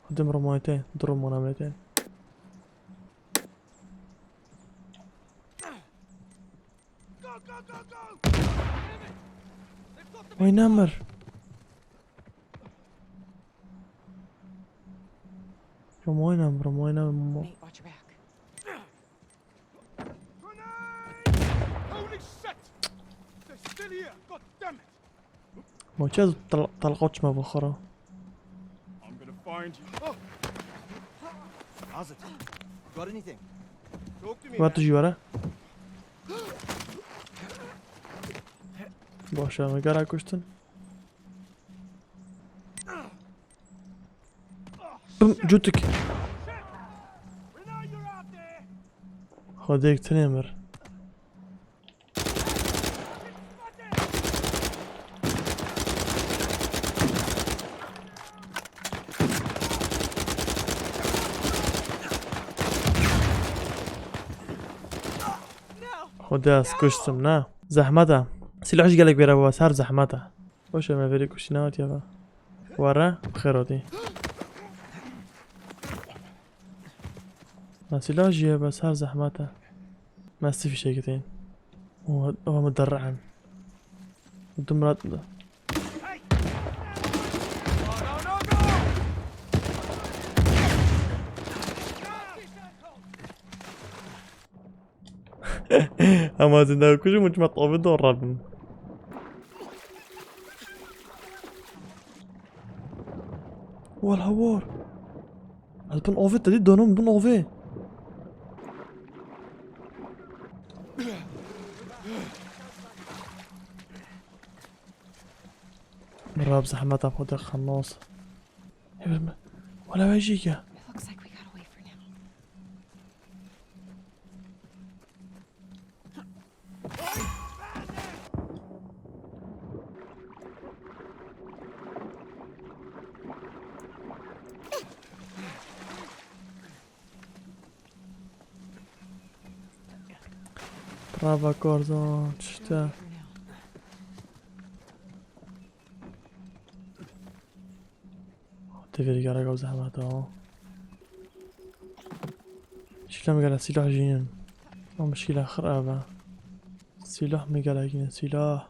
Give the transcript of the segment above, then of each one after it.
قدام رمايتين ضرب منامتين. وين امر؟ رموينا مو. ما چه طلقوش ما بخورا. وقت تجي ورا؟ باشه مگر کشتن. بم جوتك. خديك تنمر. خداس كشتم نا زحمته سلاحش قالك بيرا بس هر زحمته باشه ما بيري كشنات يابا ورا بخيراتي ما سلاح بس هر زحمته ما استفي شيء كتين هو مدرعا دمرات ده اما زنده كوشي مش مطلوب دور ربن والهوار هل بن اوفي تدي دونهم بن اوفي مراب زحمتها بخد خلاص ولا بيجيك برافو كارزان شتا تفيري قرق او زحمتها شكلها مقالة سلاح جينين او مشكلة خرابة سلاح مقالة جينين سلاح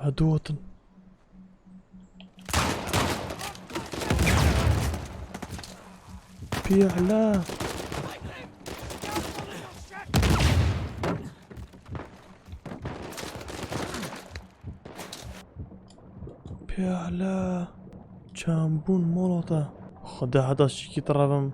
هدوتن بيعلا بيعلا جامبون مولوتا خدا هذا الشيء كترابم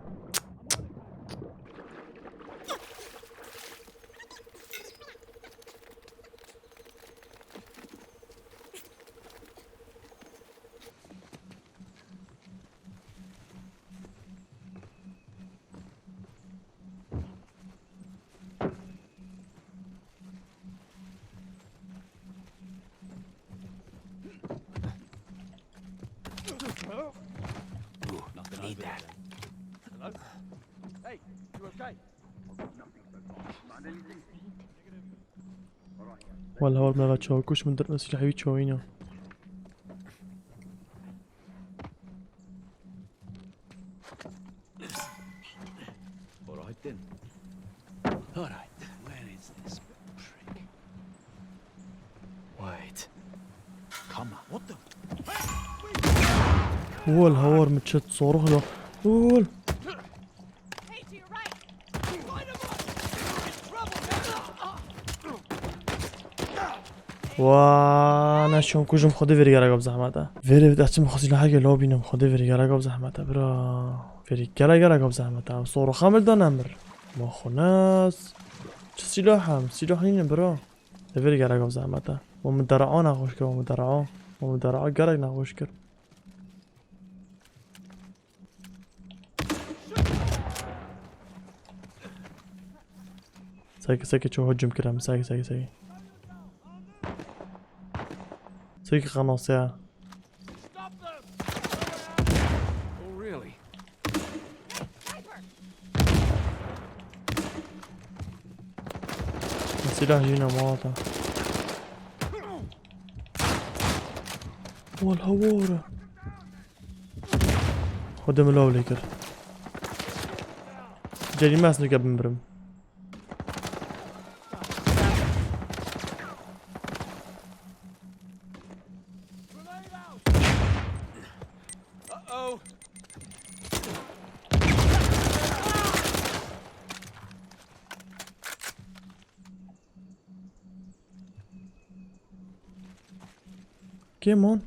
Need that. Hello? Hey, you okay? والله هو ما بتشوكوش من درنا سلاح يتشوينا Alright then. Alright, where is this trick? Wait. Come on. What the? هو الهوار متشت صاروخ ده قول وانا شون كوجم خدي فيري قرقب زحمته فيري بدأت مخصي لحاجة لو بينهم خدي فيري قرقب زحمته برا فيري قرقب زحمته صاروخ خامل ده نمر ما خناس چه سلاحم سلاحين برا فيري قرقب زحمته ومدرعان نخوش كر ومدرعان قرق نخوش كر ساكي شو هجم كرام ساكي قناص يا Oh really? سلاح جينا مواطن والهوارة خدم الأولي كر جري ما اسنو قبل مبرم Uh-oh. كيمون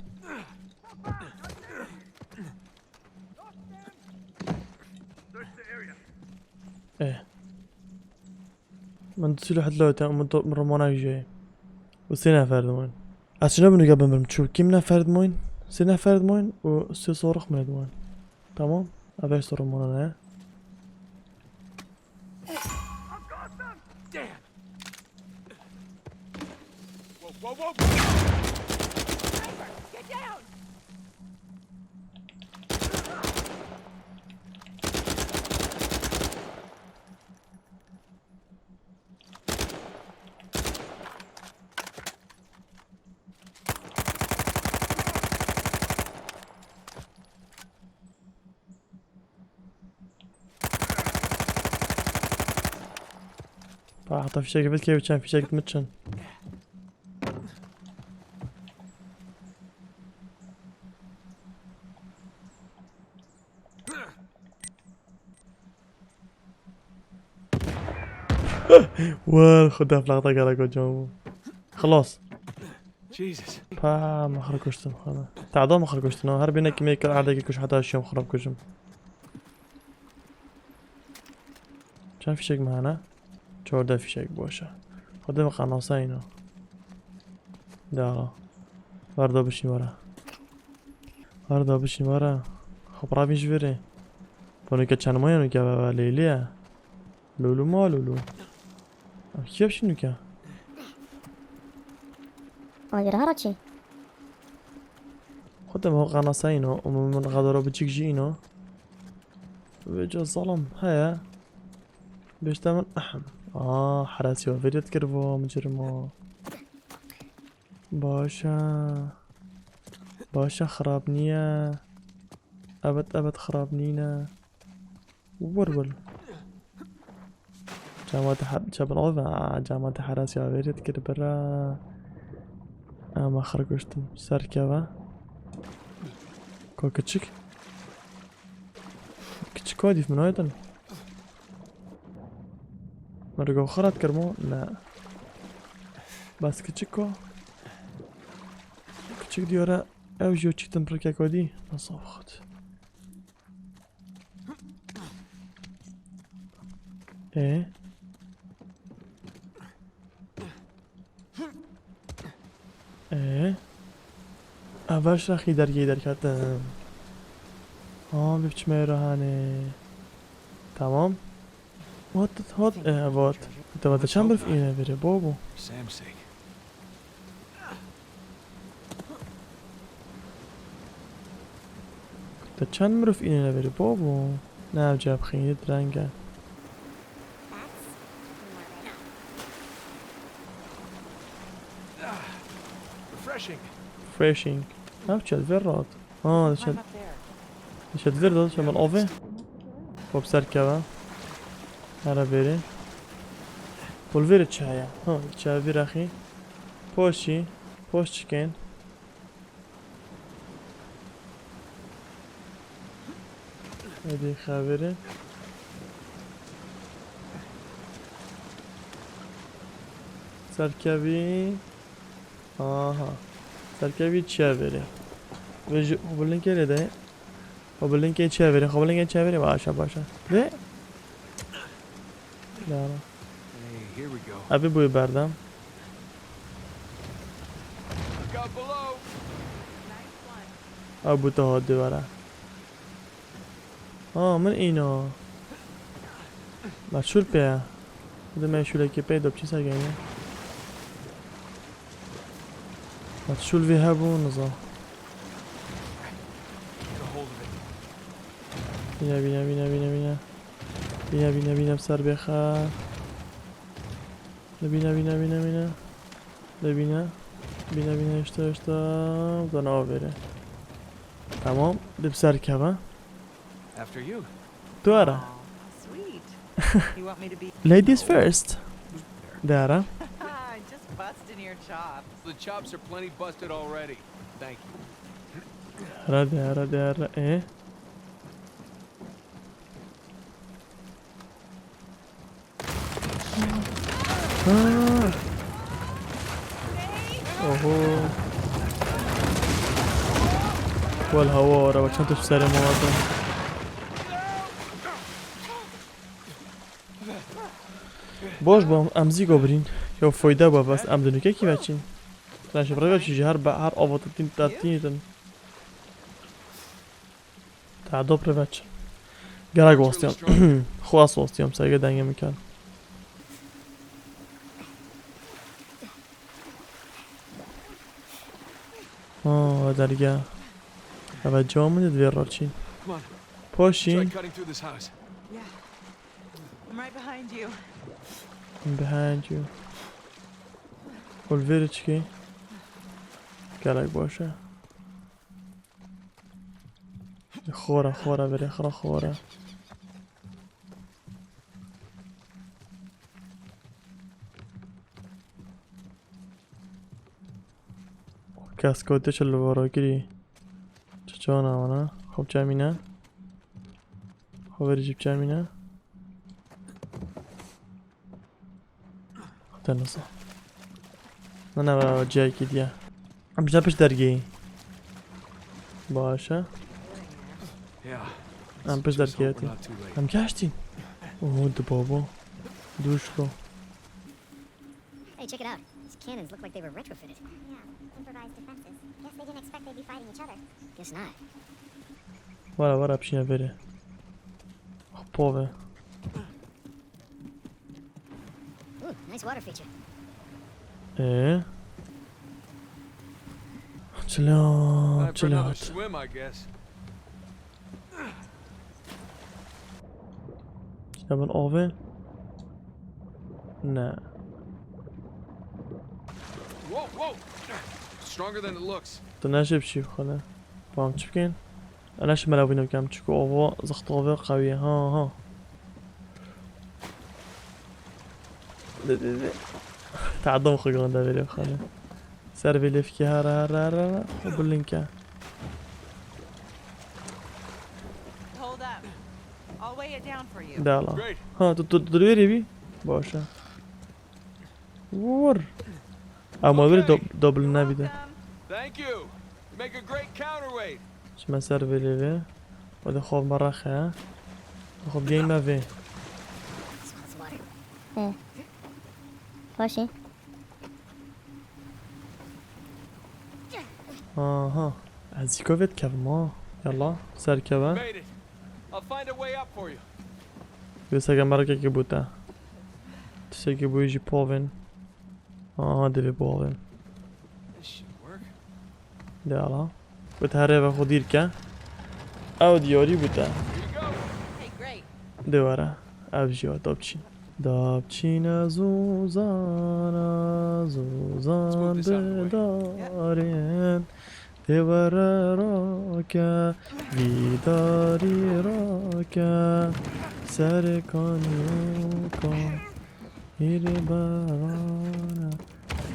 ايه من تسيلو حد لو من رمونا جاي وسينا فرد موين أشنا بنو قبل مبرم تشوف كم نفرد موين سينا فرد موين وسي صورخ من موين تمام أبي صور مونا Damn. Whoa, whoa, whoa. Get down. حتى في شيء قبل كيف كان في شيء متشن والخدها في لقطة قالك وجهه خلاص Jesus. ما خرجوشتن خلاص تعدو ما خرجوشتن هربينا كمية كل عادة كيكوش حتى الشيء خرب كوجم كان في شيء معنا جوردا في شيء بوشة خدها قناصينه دارا وردا بشي ورا وردا بشي ورا خبرا بيش فيري بونو كتشان موينو كا ليليا لولو ما لولو كيف شنو كا اگر هرچی خدها هو قناصينه ومن غدرو بتشيك جينو وجا الظلم هيا بيش تعمل أحم حراسي وفيديو تكرفو مجرمو باشا خراب نية أبد خراب نينا ورول جامعة عوضة جامعة حراسي وفيديو تكرف برا ما خرجوشتم سركبة كو كتشك كتشكودي في منويتن مرقو خرات كرمو لا بس كتشكو كتشك ديورا او جو تشيتن بركا كودي نصوخت ايه ايه اولش رخی درگی در کردم ببچ میرهانه تمام هات وات انت چند برف اینه بره بابو Sam's sake. انت چند برف اینه بره بابو نه جاب خیلی درنگه Refreshing. فريشينج چه فرات ده چه فر داد چه من آوه خب سرکبه هره بره پول چه هیا چه ویر اخی پوش چکن هدی خبره سرکبی سرکبی چه بره خب لینک ده خب لینک چه بره باشه ده دارم Hey, here we go. ابی بوی بردم Look out below. ابو تا هاده بره من اینو مشغول پیا بده مشغوله که پیدا بچی سرگنه مشغول وی هبو نظام Get a hold of it. بینه بسر بخر ببینه بینه بینه بینه ببینه بینه بینه اشتا بزن آب بره تمام دب سر کبه After you. دواره Aw, sweet. You want me to be? ladies first داره Just busting your chops. The chops are plenty busted already. Thank you. داره داره اه اوهو والهوا را چند تا سر مواد باش با امزی گابرین یا فایده با بس امدنو که کی بچین نشه برای چیزی هر آوات تین تین تعدا پر بچه گرگ واسطیم خواست واسطیم سایه دنگه میکن درگه اوه جا منید ویر را چین Come on. Try پاشین cutting through this house. Yeah. I'm right behind you. behind you ویر چی گرگ باشه خوره بری خوره کسکوته چلو بارا گیری چه نه خب جمینه خب بری جیب جمینه تنسا نه جایی که دیگه هم بیشتر پیش درگی باشه Yeah. هم پیش Just hope درگی we're not too late. هم گشتین اوه دو بابا دوش کو Hey, check it out. These cannons look like they were retrofitted. Yeah, improvised defenses. Guess they didn't expect they'd be fighting each other. Guess not. وارا بشینه بره خب پاوه Ooh, nice water feature. اه Time for another چلات swim, I guess. شبن آوه نه Whoa, whoa! Stronger than it looks. تو نشه بشی بخونه فهم چی بکن؟ انا شو ملاوینو بکم چکو آوا زخت آوه قویه ها تعدم خیلی ده بری بخونه سر بلیف که هر بلین که Hold up. I'll weigh it down for you. دالا Great. ها تو بری بی؟ باشه ور اما بری دابل نبیده Welcome. Thank you. You make a great counterweight. شما سر بلیفه و ده خواب مرخه خواب گیم موه Smell this water. پاشی آها از یکا وید کف ما یلا سر کبه Made it. I'll find a way up for you. بیسا که مرا که بوده تیسا که بویجی پاوین آها دوی پاوین This should work. دیالا بود هره و خودیر که او دیاری بوده Here you go. Hey, great. دواره او جیا دابچین زوزان بدارین دواره را که ویداری را که سر کانیو کن هیر برانه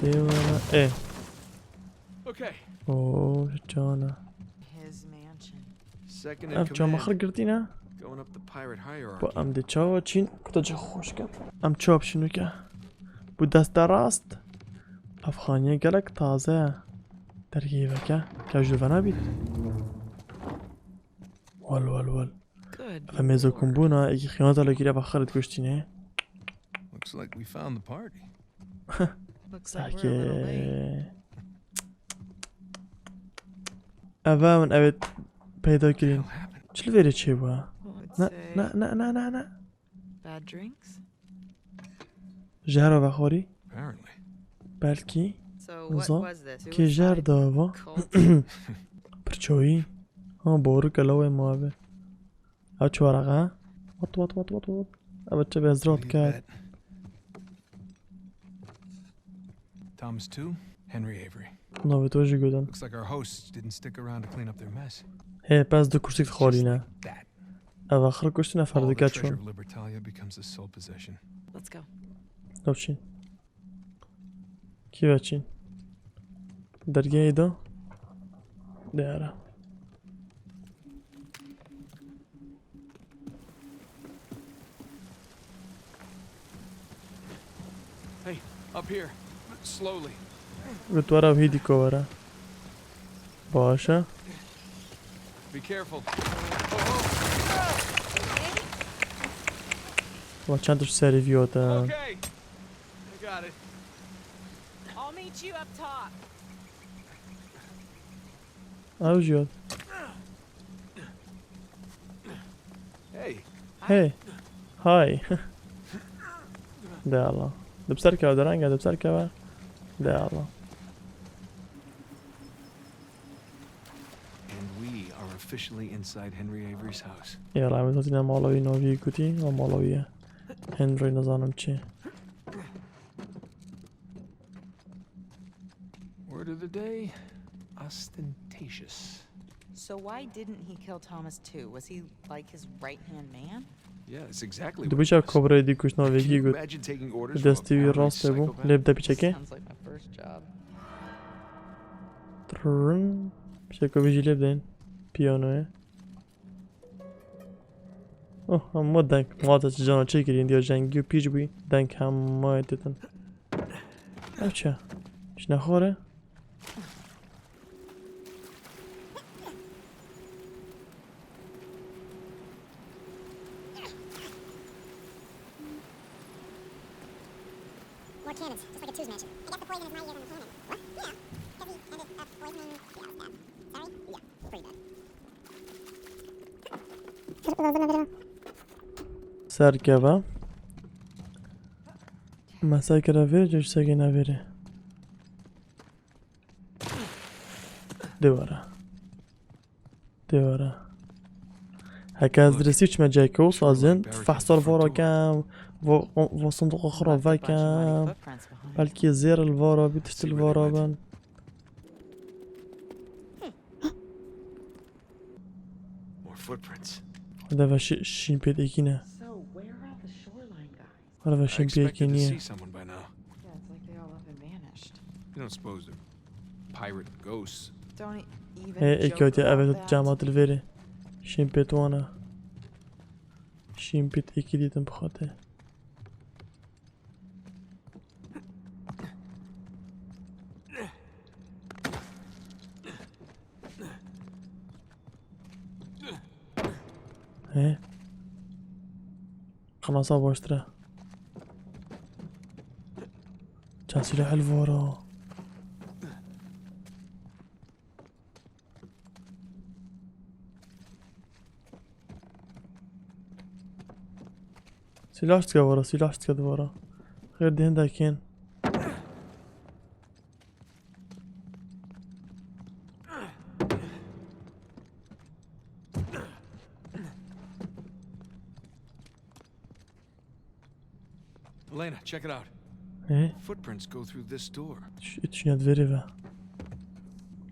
دواره اه Okay. اوه جانه His mansion. Second in اف جا command. مخر گردینه Going up the pirate با hierarchy. ام دی چاوا چین کتا چه خوش کن ام چاپ شنو که بود دست راست افغانیه گلک تازه درگیوه که کجلوه نبید ول Good. و میزو کنبونا اگه خیانت علا گیره بخارت گشتینه Looks like we found the party. Looks like we're a little late. ساکه اوه من اوید پیدا What کرین happened? چل ویره چه با Would نه say نه نه نه نه نه bad drinks. جهر بخوری Apparently. بلکی So what زا was this? که جر Suicide? داوا Cult? پرچویی ها بارو کلاوه موابه او چه ورقه وات او بچه به ازرات Need کرد that. Thomas 2, Henry Avery. نوی تو جی گودن Looks like our hosts didn't stick around to clean up their mess. هی پس دو کرسی خالی نه That. او آخر کشتی نفر All the دیگه treasure چون of Libertalia becomes his sole possession. Let's go. نو چین کی بچین درگه ایدا دیاره Hey, up here. Slowly. گتوارا و هیدی کوارا باشه Be careful. و چند توش سری ویوتا Okay. I got it. I'll meet you up top. او جیاد Hey. هی های ده الله دبسر که درنگه دبسر که ده الله And we are officially inside Henry Avery's house. یه رای میتونی مالوی نوی گوتی و مالوی هنری نزانم چی Word of the day, ostentatious. So why didn't he kill Thomas too? Was he like his right-hand man? Yeah, that's exactly what دو it بیشه was. کبره دی کش Can نویگی you گوت imagine taking orders from a دستی paranoid راسته بو psychopath? لب ده پیچکه Sounds like my first job. ترن پیچه که بیجی لب دین پیانوه اوه هم دنگ ماتا چه جانا چه گرین دیا جنگی و پیچ بوی دنگ هم ماه دیتن او چه چه نخوره More cannons, just like a two's mansion. I guess the poison is mightier than the cannon. What? Yeah. Heavy handed poisoning. Yeah, that was bad. Sorry? Yeah, pretty bad. سرکبه مساکه را ویر جوش سگه نویره دواره هكا درسيتش ما جايكو صازن فحصوا الفورا كام و صندوق اخرى فا كام بلكي زير الفورا بيتشت الفورا بان More footprints. هذا شين بيت ايكينا So where are the shoreline guys? هذا I شين بيت expected to ايكينيا see someone by now. Yeah, it's like they all up and vanished. You don't suppose they're pirate ghosts. Don't even هي joke ايكوتي about ابد that. جامعة الفيري شين بيت وانا شين بيت ايكيدي تنبخاته ايه قناصة بوشترا كان سلاح الفورا سلاح تكا ورا سلاح تكا ورا غير دهن داكين Elena, check it out. ايه Footprints go through this door. شنو تفيريفا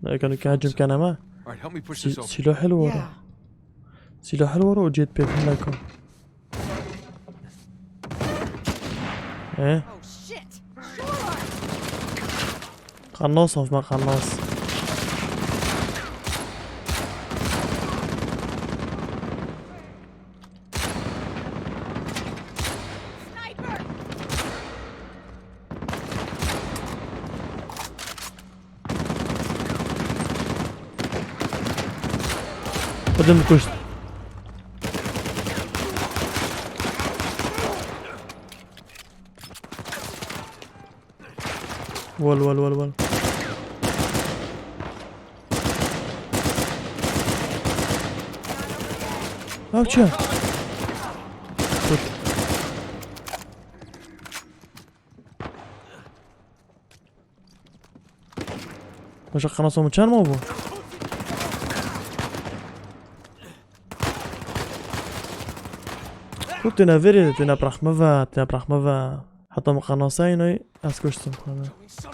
لا كانوا كهجم كان ما All right, help me push this open. سلاح الورا سلاح الورا وجيت بيت هناكم ايه Oh shit! قناص ما قناص Sniper! قدم كشت ول اوتشا واش قناصو مكان مو بو كنت نافيري تنا برحمة تنا برحمة حتى مقناصين اسكشتم Showing some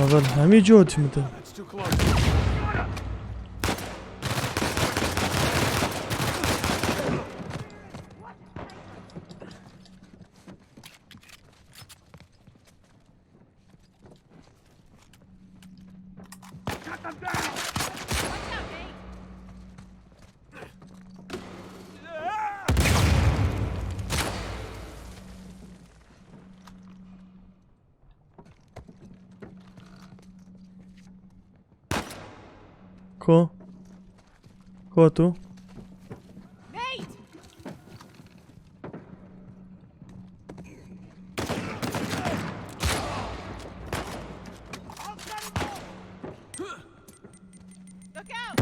اول همي جوت متى That's too close. كو تو Nate! Look out!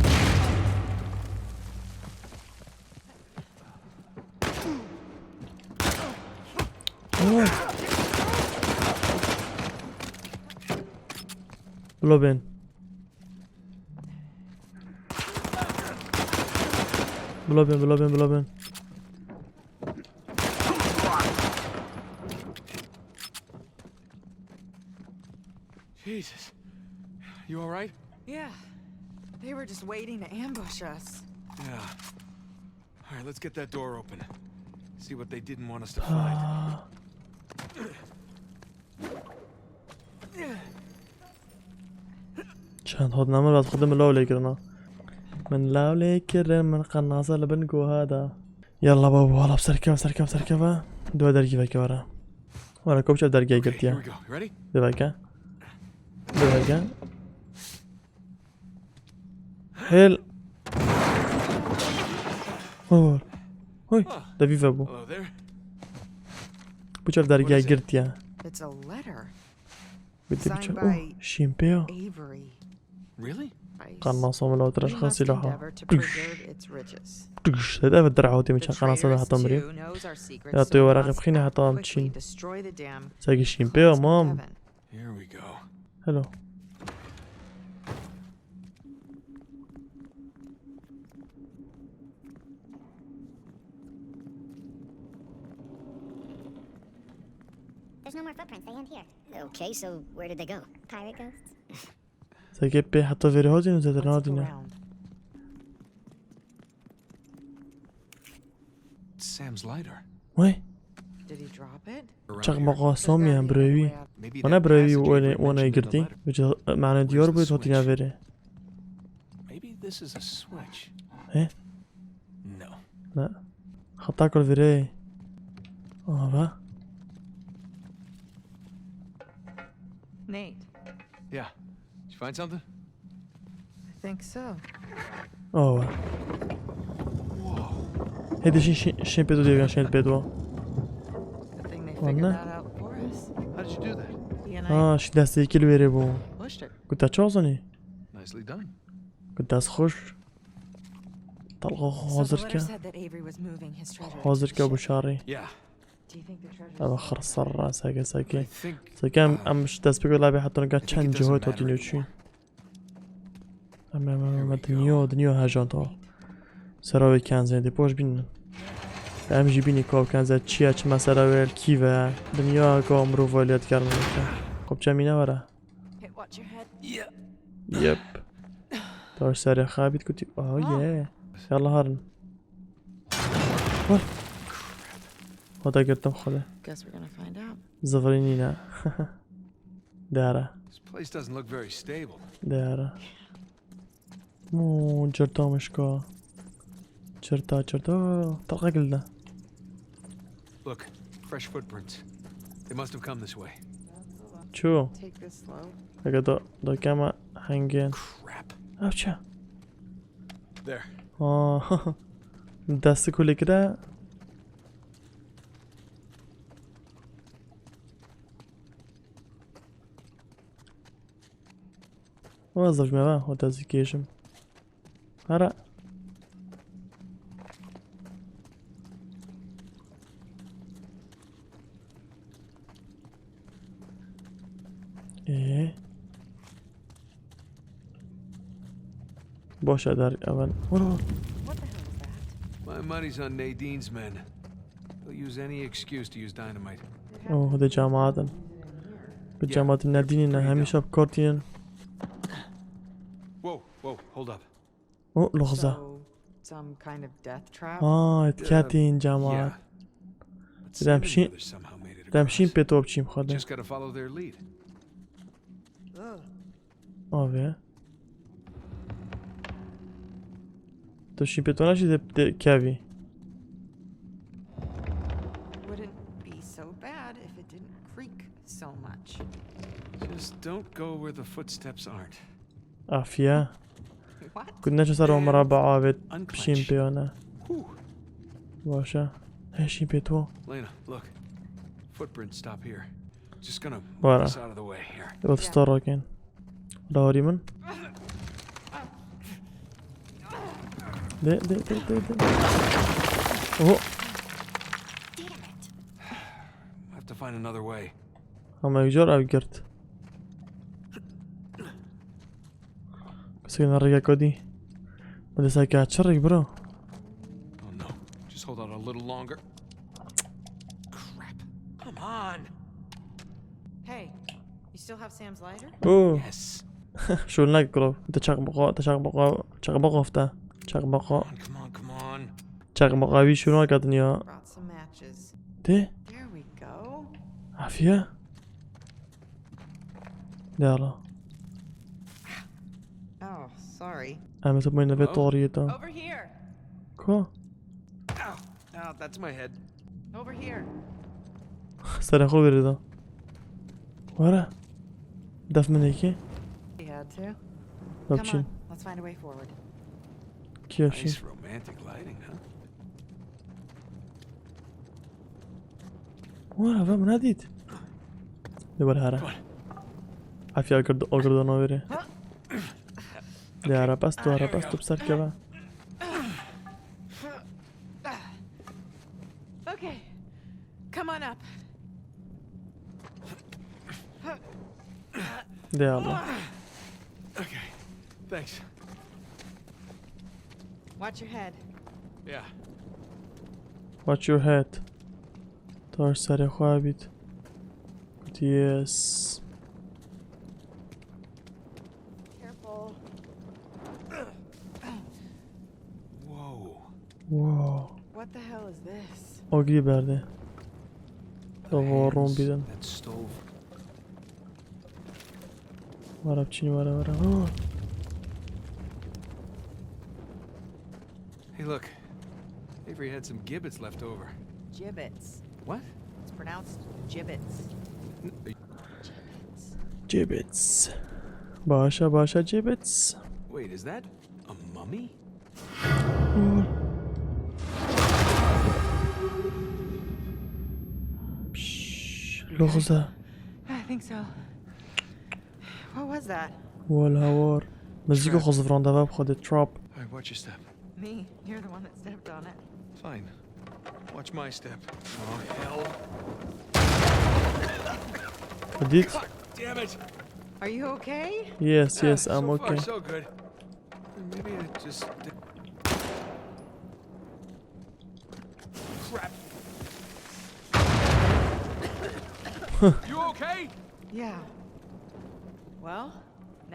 بلا بين بلا بين Jesus. You all right? Yeah. They were just waiting to ambush us. Yeah. All right, let's get that door open. See what they didn't want us to find. شان هاد نعمل بعد خدم اللولي كرنا من لولي كرم من قناصة لبنقو هذا يلا بابا والله بسركة دو درجي فاكي ورا كوبشة درجي Okay, قلت here يا we go. You ready? دباكا حيل هوي ده في فابو Hello there. بوشاف درجي What is it? قلت يا It's a letter. بدي Signed بوشاف by شيمبيو Avery. Really? قناصة من لو We ترش must خاصي لها endeavor to preserve its riches. هذا بدرع هوتي The مشان قناصة traitorous حتى مريم Jew knows our secrets, يا so طيب we ورقة must بخيني حتى quickly تشين destroy the dam. ساقي شيمبيو cleanse مام heaven. Here we go. حلو There's no more footprints. They end here. Okay, so where did they go? Pirate ghosts? ساقي بي حتى فيري هوتي نزيد Let's go نادينا round. It's Sam's lighter. وي Did he drop it? Around شغ here. مقا There's سومي gotta هم be another بروي way out. Maybe وانا that بروي passage Avery وانا mentioned in the يقرتي letter. بيجي معنى ديور the بيت هوتي switch? فيري Maybe this is a switch. Eh? No. لا خطاكل فيري با Nate, Yeah. Did you find something? I think so. اوه هيدا شين بيدو ديگه شين بيدو Good thing they Well, figured no. that out for us. How did you do that? He and I اه شي دستي كل ويري بو pushed it. كنت تشوزني Nicely done. كنت خوش طلقو So the حاضر letter كا said that Avery was moving his treasure into حاضر the كا ابو ship. شاري Yeah. Do you think the treasure? ابا خرصر ساقي I ساقي think ساقي ام مش دست بيقول لابي حتى نقا I think چند it جهات doesn't هوتي matter نيوچين anymore. اما Here we دنيو هاجانتو سراوي كان زين دي بوش بين ام جي بيني كوب كان زين چيا چما سراوي الكيفا دنيا كو امرو فاليات كارن خب چمينه ورا Hey, watch your head. يب توش ساري خابيت كنتي اوه ياه يلا هارن هذا قدام خله Guess we're gonna find out. زفرينينا دارا This place doesn't look very stable. دارا مو جرتا مشكا جرتا طلقة قلنا Look, fresh footprints. They must have come this way. شو Take this slow. لقد دو كاما هنجين Crap. اوشا There. دست كل كده وظف ما هو تزكيشم هرا ايه باش ادار اول ورا What the hell was that? My money's on Nadine's men. They'll use any excuse to use dynamite. اوه هذا جامعة به جماعت ندینی نه همیشه بکارتین Whoa, whoa, hold up. او لحظه So, some kind of death trap? اتکاتین Yeah. جماعت But Sam and the دمشین others somehow made it دمشین across. پتو بچیم خواده Just gotta follow their lead. آوه تو شین پتو نشید کوی Wouldn't be so bad if it didn't creak so much. Just don't go where the footsteps aren't. عافیه What? كنا نشو سر مربع بيت Unclench. بشين بيانا Whew. باشا هشين بيتو Elena, look. Footprints stop here. Just gonna move Voilà. us out of the way here. يبغى تستار كان دوري من ده اوه I have to find another way. اما يجور او قرت كسينا رجع كودي بدي ساكا تشرك برو Oh no. Just hold out a little longer. Crap. Come on. Hey, you still have Sam's lighter? اوه Yes. شو لك كروف انت تشغبقة فتا تشغبقة Come on, come on. تشغبقة بي شنو قد يا Brought some matches. ده There we go. عافية يلا Oh, sorry. انا تبين في طوريته Over here. كو Ow. Ow, that's my head. Over here. سر خو بريدا ورا دف من هيك We had to. Come بابشين on, let's find a way forward. كيف Nice شي romantic lighting, huh? ورا فهم ناديت دبر هارا عافية أقرد نويري دي هارا بستو بسر كبا Okay, come on up. دي الله Okay. Thanks. Watch your head. Yeah. watch your head تاش سر خوابيت قلت يس Careful. Whoa. واو What the hell is this? آگی برده دوارون بیدن That stove. ورا بچینی ورا Hey, look. Avery had some gibbets left over. Gibbets. What? It's pronounced gibbets. جيبتس باشا جيبتس Wait, is that a mummy? لغزة I think so. What was that? والهوار مزيكا خزفران دباب خود تراب Alright, watch your step. Me. You're the one that stepped on it. Fine. Watch my step. Oh, hell. بديت God damn it. Are you okay? yes I'm So okay far, so good. Maybe I just... Crap. You okay? Yeah. Well,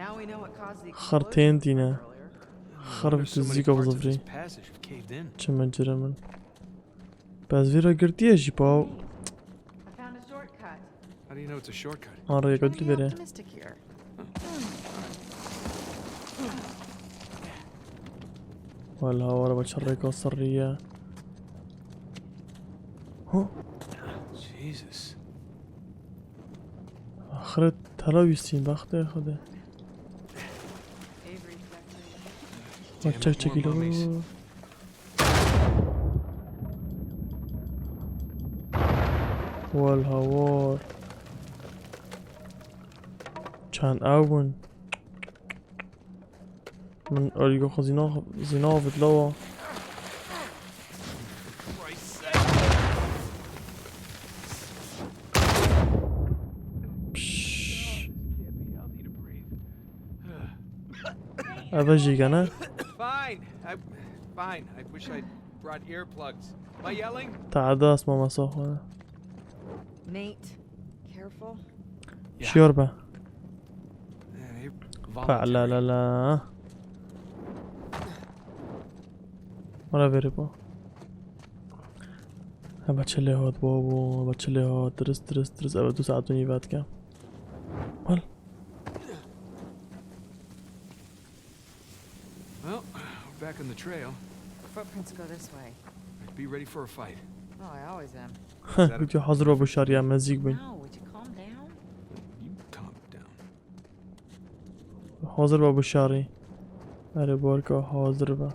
now we know what caused the خرتين explosion دينا No خربت wonder so many الزيكا parts of بظفري this passage have caved in. چه منجرة من بس فيرا قرتي اجي باو I found a shortcut. How do you know it's a shortcut? انا Trying قلت to be فيرا optimistic here. والهوار بشريكا السرية هو Jesus. آخرت هلا يستين باخته خده Avery's decorating. Damn it, تشك more mummies. له والهوار كان اون من اوريجو خزينة زينوف لوا Christ's sake. Can't be healthy to breathe. افجيك انا Fine. Fine. I wish I'd brought earplugs. Am I yelling? تعداس ماما صاحبنا Nate, careful. شيوربا Hey, لا لا لا مرا بريبو بچله هات بابو بچله هات درست اول 2 ساعت و نیم بعد کم مال Well, we're back on the trail. Footprints go this way. Be ready for a fight. Oh, I always am. ویدیو حاضر بابو شاریا مزیک بین No, would you calm down? You calm down. حاضر بابو شاری اره بارکا حاضر با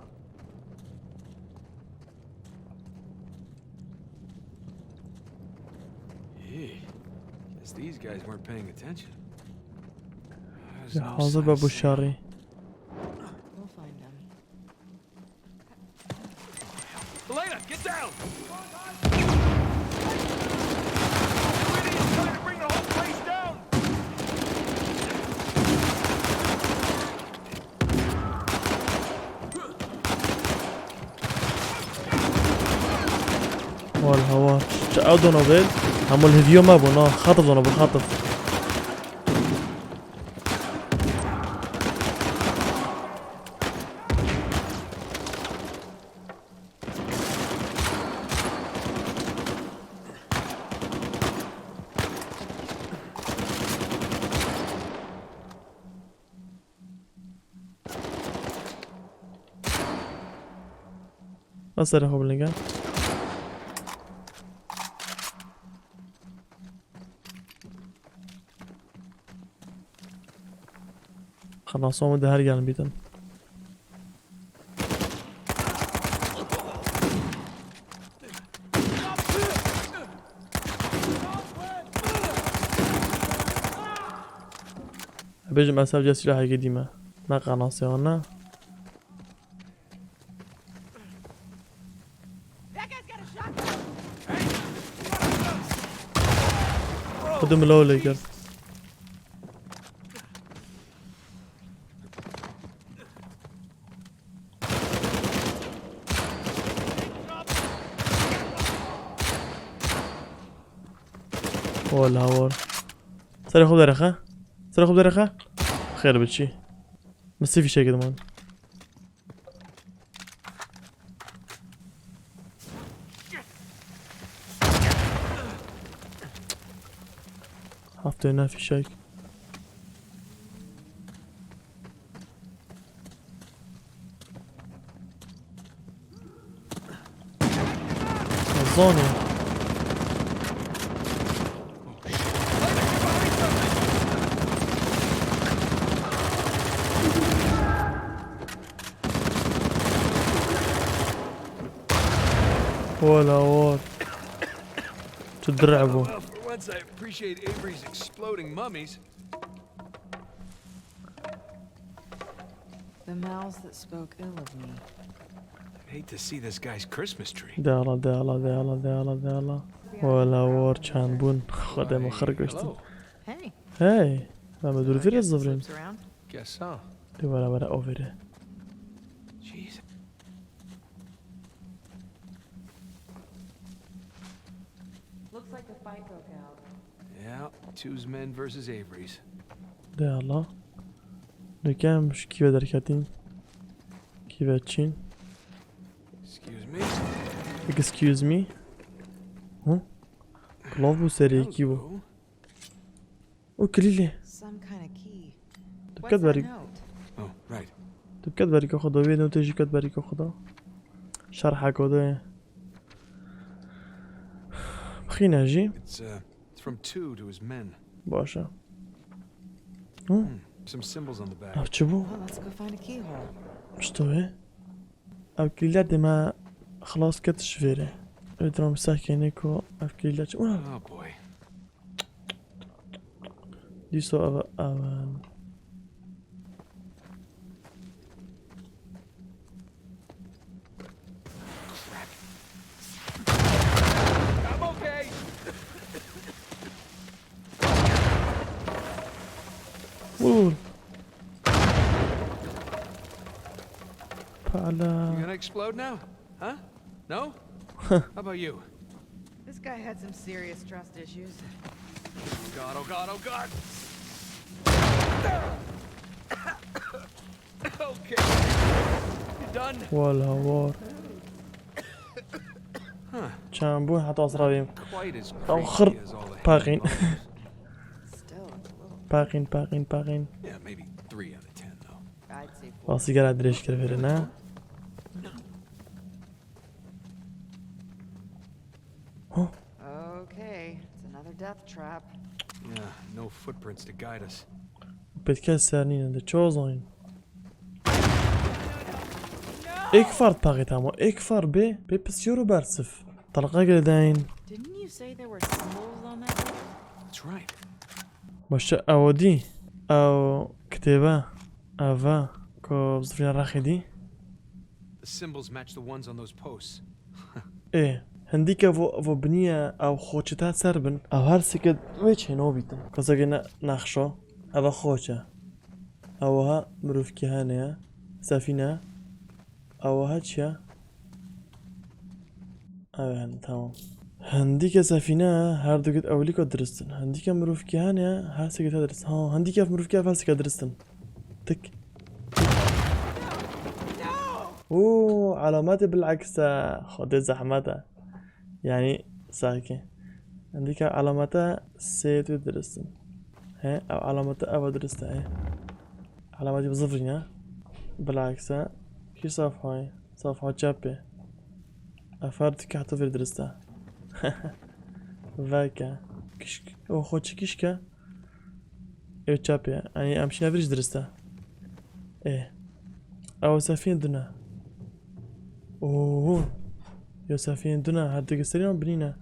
Guess these guys weren't paying attention. There's no حاضر sign of بابو Sam. شاری We'll find them. Elena, get down! You idiots trying to bring the whole place down! والهوا تقعدوا نوبل همو الهديو ما بونا خاطف بالخاطف أصير أخو بلنجان خلاص هم ده هرجع البيتن بيجي مسافة جالس سلاح قديمة نقع ناصيانا خدهم الأول يقر ولا هور سري خب درخه سري خب درخه خير بتشي بس في شيء كده مان حطينا في شيء الظاني ولا وار تدرعبوا Well, for once I appreciate Avery's exploding mummies. The mouths that spoke ill of me. I'd hate to see this guy's Christmas tree. دالا دالا دالا دالا دالا ولا وار كان بون خدم خرقشت Hey. هاي ما بدور في الزفرين Slips around. Guess so. دي ولا اوفر Jeez. Looks like a fight broke out. Yeah, two's men versus Avery's. دالا نكام مش كيف دركاتين كيف تشين Excuse me. excuse me ها كلافو سري كيبو Hello. وكليلي Some kind of key. What's تبكت that بارك note? Oh, right. تبكت بارك خدا وين تجي كت بارك خدا شرحك وده خينا جي It's from two to his men. باشا Some symbols on the back. او تشبو Well, let's go find a keyhole. مشتوي او كليلات دي ما خلاص كتش فيري ادرام ساكنيكو او كليلات Oh boy. دي سو او I'm okay. قول You فعلا gonna explode now? Huh? No? How about you? This guy had some serious trust issues. Oh god, oh god, oh god! Okay. You done? والهوار كان بون حتى أسراريم Quite as آخر crazy as all the باقين Still, it's a little. باقين Yeah, maybe 3 out of 10 though. I'd say 4. راسي قاعد أدري إيش كذا فيرنا Okay, it's another death trap. Yeah, no footprints to guide us. بتكسرني عند تشوزين اكفر باقي تامو اكفر بي بسيورو برسف طلقة قلدين Didn't you say there were symbols on that? That's right. مش او دي او كتابة افا كو بزفرين راخي دي The symbols match the ones on those posts. ايه هنديك فو بنية او خوشتا سربن او هر سكت ويش هنو بيتن كساقنا نخشو هذا خوشة او ها مروف كهانيا سفينة او هاتشا او تمام هنديك سفينة هر دوكت اوليكو درستن هنديك مروف كهانيا هر سكت هدرس ها هنديك مروف كهانيا هر سكت درستن تك اوه علامات بالعكس خد زحمتها يعني ساكن عندك علامتها سيت درستن ها او علامتها او درستها ها علامتي بصفرين بالعكس كي صفحة صفحة جابة افرد كحتو في درستها فاكا كشك او خوتش كشكا ايو جابة يعني امشي نفرش درستها ايه او سفين دنا اوه يا سفين دنا هردك السريع بنينا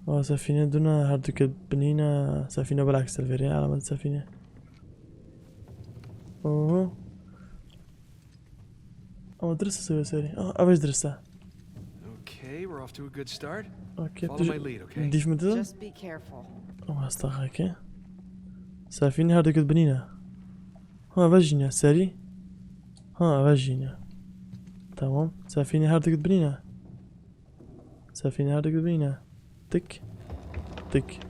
او سفينة دنا هردك بنينا سفينة بالعكس الفيريا علامة السفينة اوه او درسة سوي سري ابيش درسة Okay, we're off to a good start. اوكي Follow my lead, okay? ديف مدن Just be careful. او استغاكي سفينة هردك بنينا ها فاجينا سري ها فاجينا تمام سفينة هردك بنينا سفينة هردك بنينا تك تك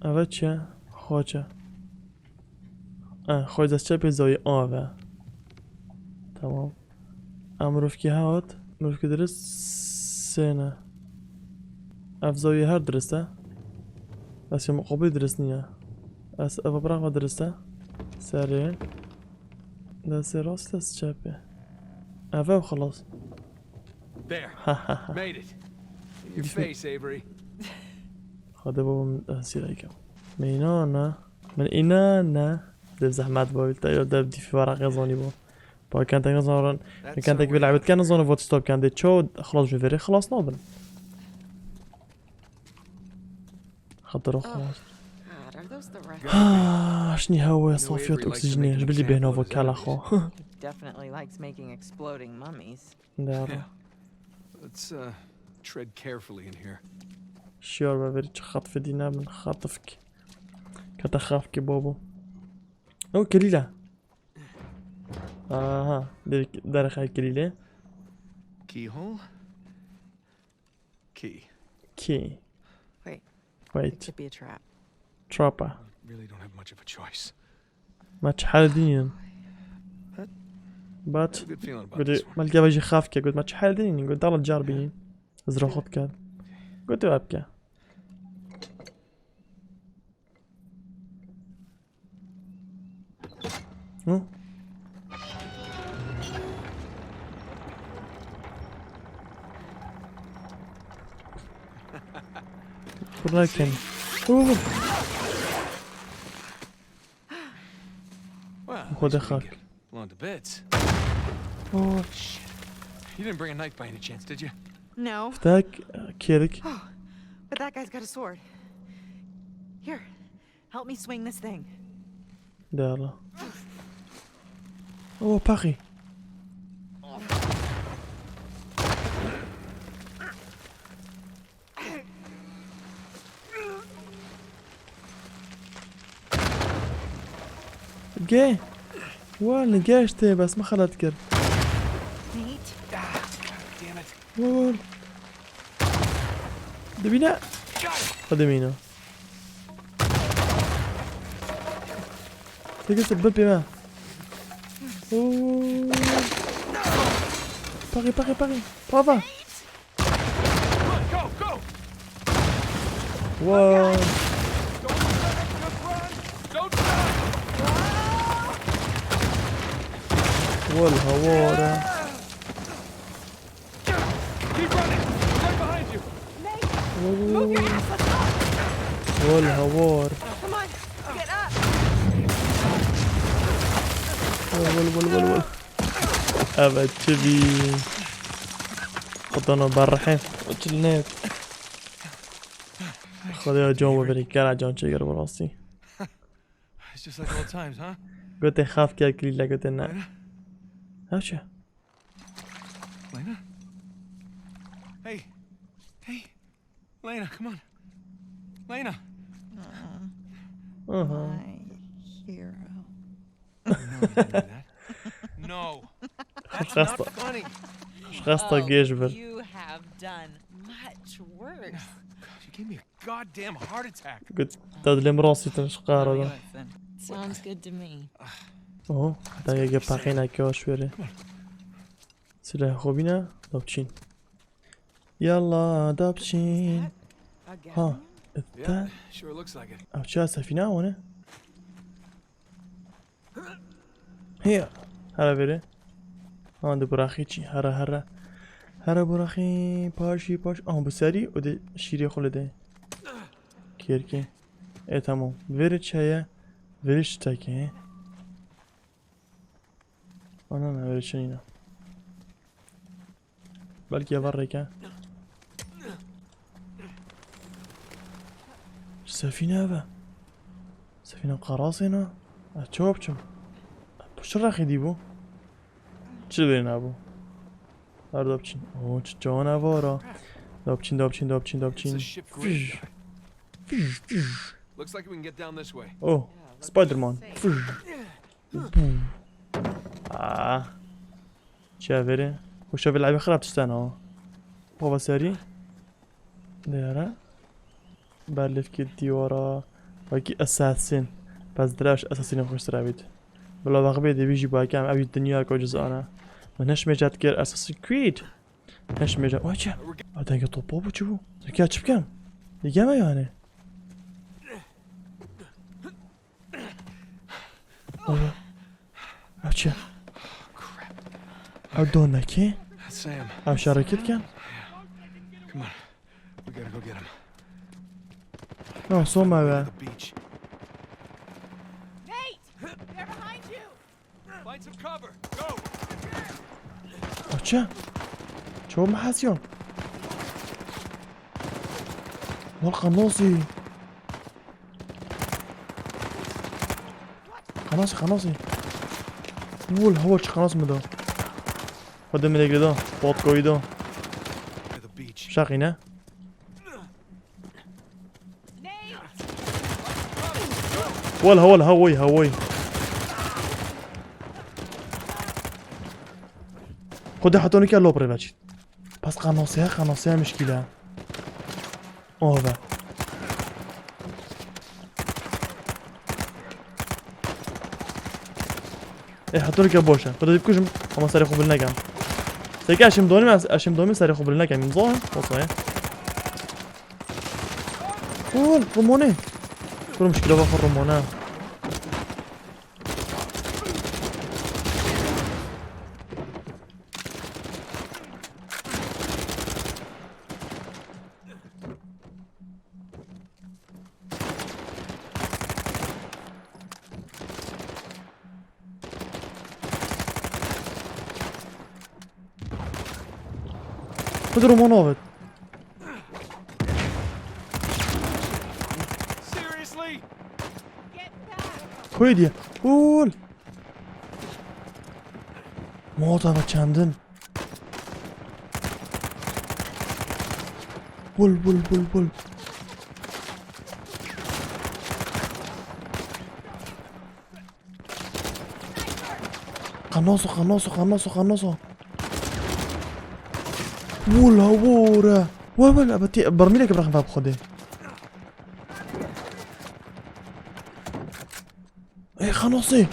اوچا خوچا خوش دست چپ زاویه آوه تمام امروف که هات مروف که درست سنه اف زاویه هر درسته بس يوم مقابل درست نیه بس اف براغ درسته سريع دست راست دست چپه اوه خلاص There. Made it. In your face, Avery. خاده بابا من سيرا يكم من اینا نه ده زحمت باید تا یا ده بدي في ورق يظني با كان تك نظرا كان تك بلعبت كان نظن فوت ستوب كان دي تشو خلاص من فريق خلاص ناضل خطر خلاص God, are those the records? شني هوا صافيات اكسجينيه جبل لي بهنا فوكال اخو He definitely likes making exploding mummies. دار Let's tread carefully in here. شيور ما بريتش خطف دينا من خاطفك كتخافك بابو او كليلة دار خاي كليلة Keyhole? Key. كي Wait, it ويت could be a trap. ترابا Really don't have much of a choice. ما تشحال دينين بات Good feeling about قلت this one. مالك باجي خافك قلت ما تشحال دينين قلت ضل تجاربين زرو خط كان قلت ابكى ولكن Well, خد at least we خاك. didn't get blown to bits. اوه You didn't bring a knife by any chance, did you? No, فتاك كيرك but that guy's got a sword. Here, help me swing this thing. دارلا اوه باقي جاي وين جاشتي بس ما خلت كر Nate, Damn it. وول ببینه خودم اینو دیگه سبب بیم پاقی پاپا Go, go! وای Don't stop! والهواره Keep running! Right behind you! Move your ass, let's go! والهوار Come on, get up! ول ابد تبي خطنا برحين وجلنيت خذ يا جون وبريك قال جون شير براسي It's just like old times, huh? قلت خاف كاكلي لا قلت لنا Lena? هاوشا Lena? Hey! Hey! Lena, come on! Lena! اها My hero. No, you didn't do that. No! That's not funny! خاصة جيجبر You have done much worse. You gave me a goddamn heart attack. قلت تدلم راسي تنشقار هذا Listen, sounds good to me. اوه دقيقة باقينا كواش فيري سلاح خوبينا دابتشين يلا دابتشين Again? ها Yeah, الثان sure looks like it. او شا سفينة هنا هي هلا فيري هان دو براخي چي هرا براخي پاشي بسري ودي شيري خلده كيركي ايه تمام فيري چايا فيري شتاكي انا فيري چنينا بلكي يفريكا سفينة هذا سفينة قراصنة اتشوبچم پشت راخي ديبو چه برين ابو هر دابچين اوه چه جانوارا دابچين It's a ship graveyard. Looks like we can get down this way. اوه سبايدر مان شافري وشاف اللعبة خراب تستانا بابا ساري ديارا بالف كي ديورا باكي اساسين بس دراش اساسين خوش ترابيت بلا باقي دي بيجي باكي عم ابي الدنيا كو جزء انا مناش ميجات كير اساسين كريد ناش ميجات واجا هذا طوب بابو شوفو زكي اتش بكام يجمع يعني اوچه او دونكي That's Sam. او شاركت كان Come on. We gotta go get him. نو سوما Go با to the beach. Nate! They're behind you! Find some cover. Go! اوچه شو محاسيون والقناصي قناصي والهوا چه قناص مدا خودم میگه دا پادکوی دا To the beach. شقی نه والهوا هوي خود حتوني كان لوبري باشي بس قناصيها مشكلة اوه ايه حتوني كان بوشة خود بكوشم اما سري خوب النقم سيكا اشم دومي سري خوب النقم ينظاها وصايا قول رموني كل مشكلة باخر رمونة خذ رمونوفت Seriously? Get back! كويديا قول موتا بچندن بول قناصو والهوورة ولا بتي برميلك برخم فاب خده اي خلاصي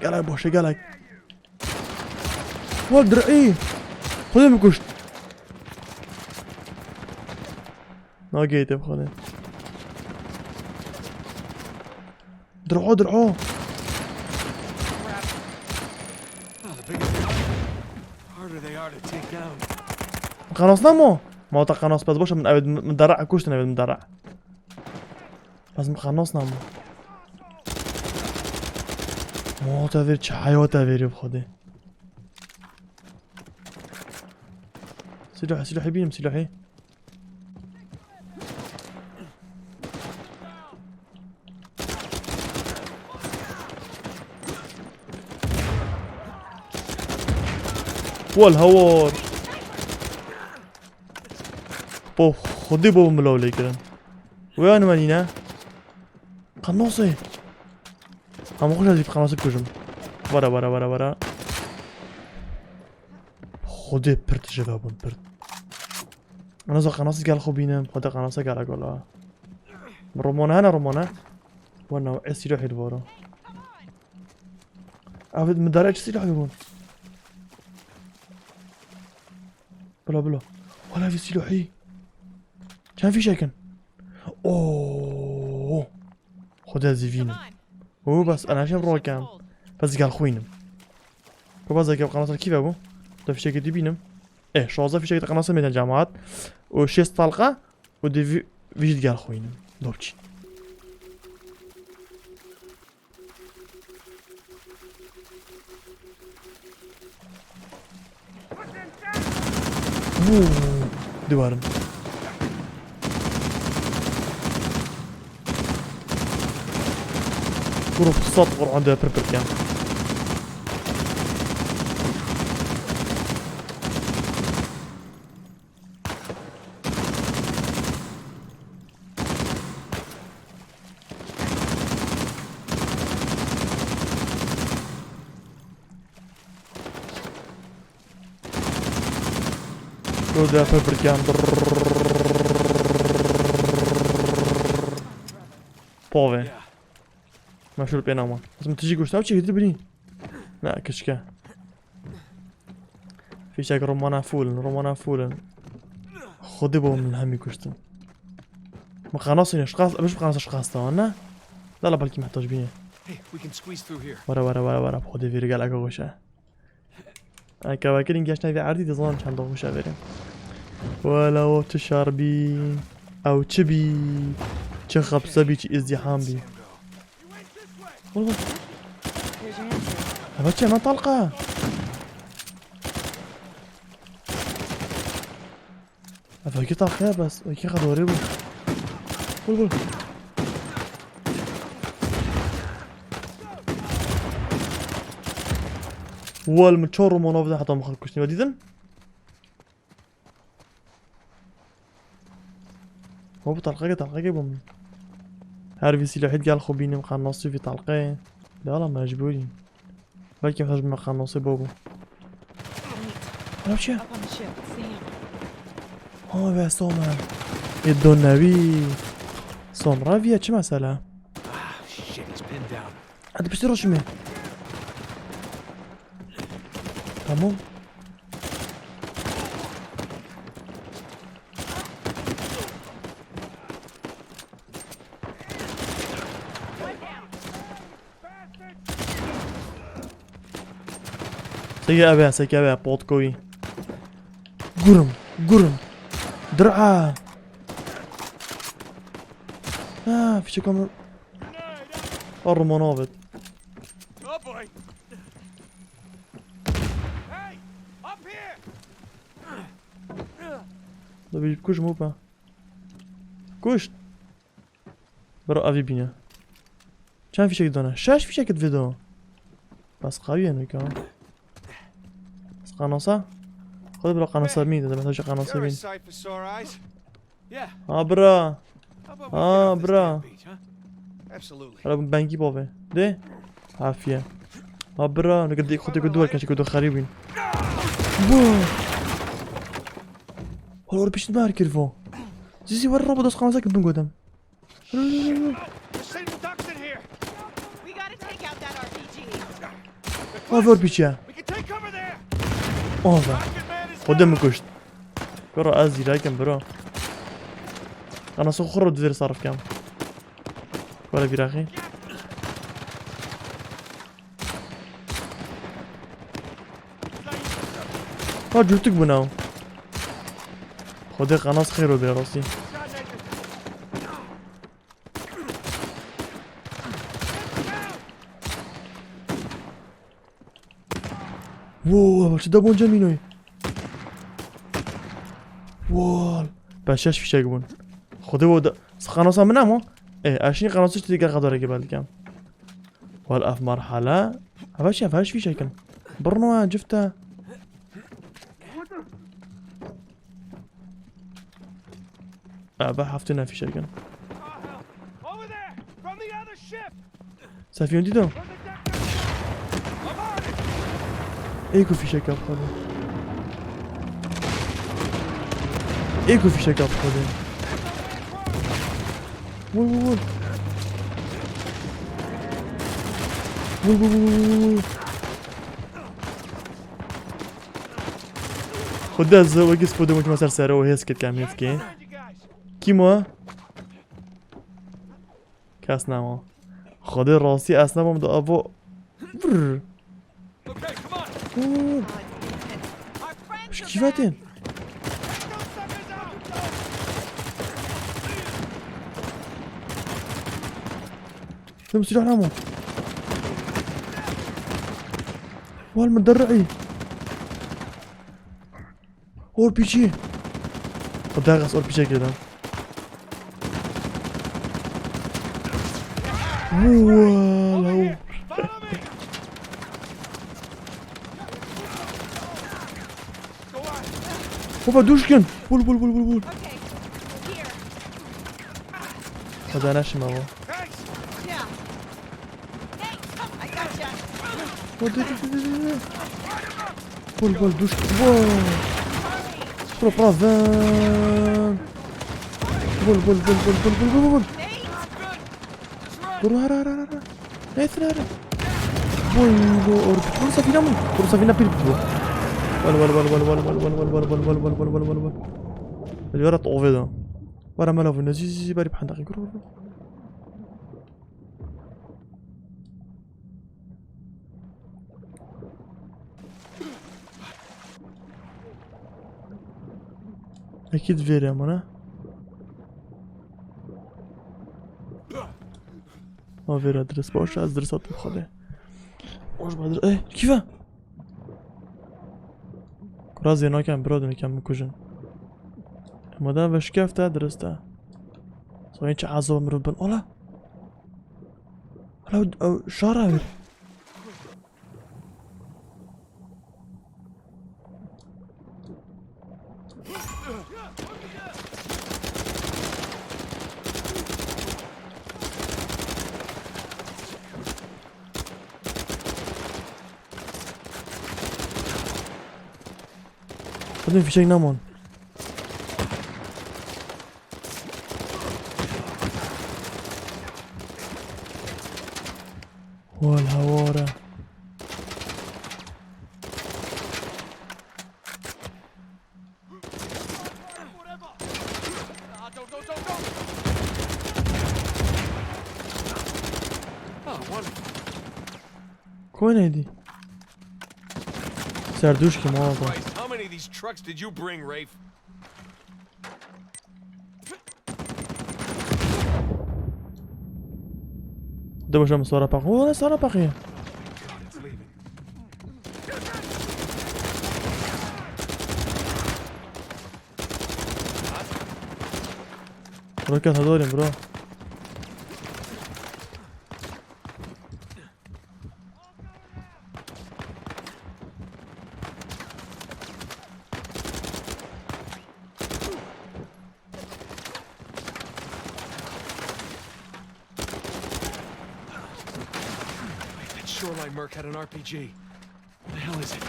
قالك بوشي قالك درعي خذي مكشت ناقيته بخذي درعو Oh, the bigger they are, harder they are to take down. قناص نمو ما قناص بس باشه من درع كشتنا من درع بس قناص نمو ما تفير چه حياته تفيري بخده سلاحي بينم سلاحي والهوار بو خدي بو ملولي كده وين مانينا قناصي هم خوش ازيب قناصي بكجم برا خدي برت جوابون برت انا زو قناصي قال خو بينم خدي قناصي قال اقول رومانا هنا رومانا وانا اسي روحي لورا ابد مدرج سلاح يبون بلا ولا في سلاحي كان في شيء كان اوه خدها زيفينم هو بس انا عشان بروح كام بس قال خوينم بس قال قناص كيف ابو ده في شيء دي بينم ايه شوزه في شيء قناص من الجامعات وشيس طلقه ودي فيجي قال خوينم دوبشي دوارم كروب السطر عندها بربر كان كروب بربر كان بوفي ما شو البينا ما لازم تجي قشطة وشي تبني لا كشكا في شك رومانا فول خدي بو من همي قشطة ما قناصين اشخاص مش قناص اشخاص تاعنا لا بلكي محتاج بيني Hey, we can squeeze through here. ورا بخدي في رجال اكو غشا اي كواكل انجاشنا في عردي تظن كان ضغط مشاورين ولا تشربي او تشبي تشخب سبي ازدحام بي والله Here's your answer. بچه ما طلقه افاكي طلقه بس وكي خدوري بو قول والمتشور منافذة حتى مخل كشني وديدن هو طلقه بوم هارفي سلاحيت قال خو بيني مقناصي في طلقه لا مجبورين بلكي محتاج مقناصي بابو Up on the ship. See. به سومر يدو النبي سومرا فيها چه مسألة Ah, shit, he's pinned down. هاد بشتي روشمي تمام سيكا بها بوت قوي قرم درعا في شي كامل منابت Oh boy. Hey, up here. ده بيجيب كوش موبا كوش برو افي بينا كان في شي دانا شاش في شي فيديو بس قوي انو كان بس قناصة خذ بلا قناصة مين ده محتاج قناصة You're a مين sight for sore eyes. Yeah. برا How about we get off this bro. damn beach, huh? Absolutely. هلا بنكي بابا ده عافية برا نقدر خذ يقدر كان شي يقدر خريبين هو بيش تبار كيرفو زيزي ورا الرابط داس خمسة كنت نقدم There's Satan ducks in here. We gotta take out that RPG. اوفر بيشيا We can take cover there. اوفر Rocket Man is قدام كشت برا ازي لكن برا انا سخر ودير صرف كام ولا بيراخي جبتك بناو خدي قناص خير ودي راسي واو شو دابون جمينوي واو باشاش في شاقبون خدي ودا قناصة منامو ايه اشين قناصش تلقى قدر قبل كام والأف مرحلة هباش فاش في شكل برنوا جفته حفتنا في شكل over there from the other ship. سافيون ديدو ايكو في شكل خذي ايكو في شكل خذي وول وول وول وول خد الزواج يسفودو مش مسار سارو وهيسكت كام هيسكي كيمو كاس نامو خد راسي اصلا بمدو ابو برر Okay, come on. مش كيفاتين تم سلاح نامو والمدرعي اور بي جي خد داغس اور بي جي كده واو هوبا دوشكن بول بول بول بول بول Okay, here. هذا ناشم هو Yeah. Hey, I gotcha. بول بول دوشكن واو بروفان بول بول بول بول بول بول بول بول بول هرا هرا هرا اثنا هرا بول بول بول سفينة مو بول سفينة بيل بول ولا ولا ولا ولا ولا ولا ولا ولا ولا ولا ولا ولا ولا ولا اللي ورا طوفي ده ورا ملف النزيز باري بحال دقيق اكيد فيري امانا ما فيري ادرس باش از درسات بخوده باش بدر ايه كيفه رازي ناكم برادن كم مكوجن اما دا وش كفته درسته صاين چه عذاب مرد بن اولا اولا شارع بير خدين في شيء نامون والهوارة كوين هيدي سردوش كي مواطن Christ, how many of these trucks did you bring, Rafe? ده باشه مسارة باقي ولا سارة باقية It's leaving. ركض هذولين برو That shoreline merc had an RPG. What the hell is it?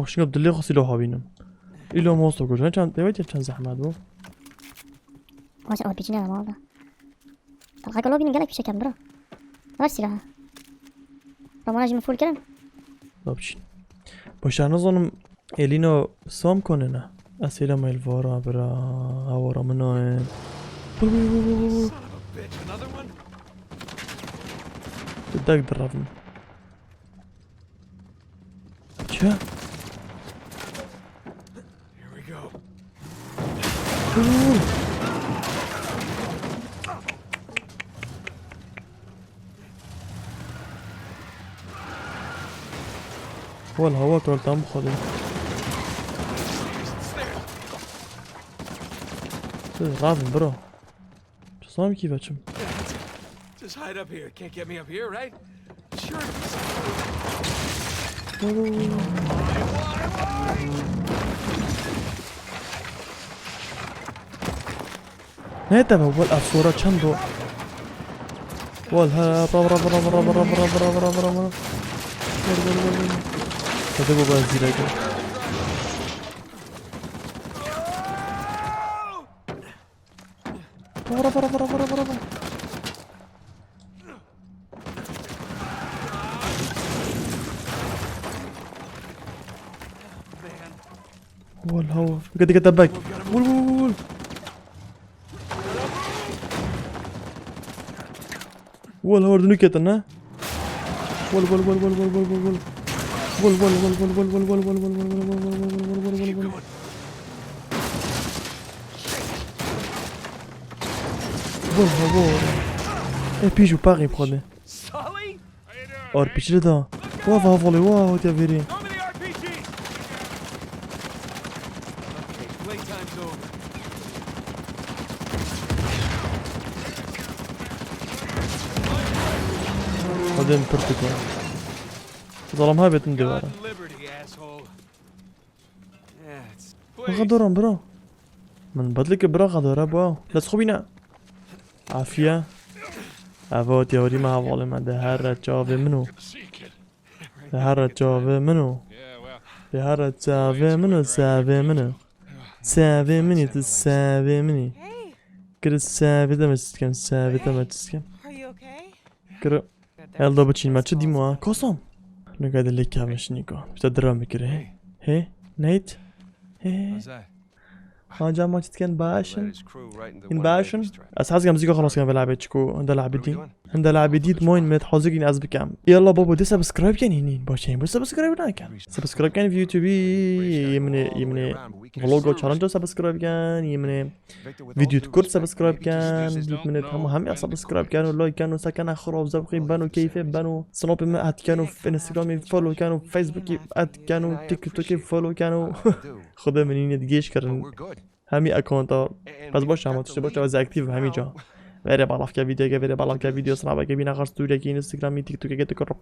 خوشی قبل دلی خوشی لوها بینم ایلو موستو کجا چند دویت چند زحمت بو ماشي أول بيجينا على مالنا طب هاك لو بينقلك بشكل برا غير سلاحه رمانا جي مفول كلام بابشين باش انا ظنم الينا سام کنه نه اسئله مال وارا برا هوارا منو Son of a bitch, another one? بدك تضربني چه Here we go. هو الهوا كان تام خدي رافن برو شو صام كيف اتشم Just hide up here. Can't get me up here, right? Sure. نهاية أول الصورة شندو والها برا برا برا برا برا برا برا برا برا برا كذبوا بازي لك برا برا برا برا برا برا والهوا قد قد باك ول والهوا دنيكتنا ول ول ول ول ول ول ول ول ول ول ول ول ول ول ول ول ول ول ول والهوا اي بيجو باغي بخدي Sully? اور بيجي ده واه فولي واه تافيري Throw me the RPG! Okay, playtime's over. بعدين ترتكوا ظلمها بيتندي ورا God and liberty, asshole. Yeah, it's... غدوران برو من بدلك برا غدورة بواو لا تخوبينا عافية عفوت يا ولي ما هوالي ما دهارة جاوة منو دهارة جاوة منو دهارة جاوة منو ساوي منو ساوي مني تساوي مني كده ساوي ده مجسكم ساوي ده مجسكم Are you okay? كده يلا بتشين ما تشدي موا كوسم نقعد اللي كامش نيكو بتدرام بكره هي نيت هي How's that? حاجة ما تتكن باشن His crew right into إن one باشن baby strap. أساس موسيقى خلاص كان بلعب تشكو عند لعب دي عند لعب جديد موين مت حاضرين از بكام يلا بابا دي سبسكرايب كان هنين باشين بس سبسكرايب ناكن سبسكرايب كان في يوتيوبي يمني فلوجو تشالنج سبسكرايب كان يمني فيديو كورت سبسكرايب كان يمني هم سبسكرايب كانوا لايك كانوا سكن خراب زبقي بانوا كيف بانوا سناب ما كانوا في انستغرام فولو كانوا في فيسبوك كانوا تيك توك فولو كانوا خدا منين تجيش كرن همي اكونتا بس باش هم تشتبه باش اكتیو همي جا وره بالاف که ویدیو که وره بالاف که ویدیو سنابه که بینا خرج توی که اینستاگرامی تیک توک که تو کار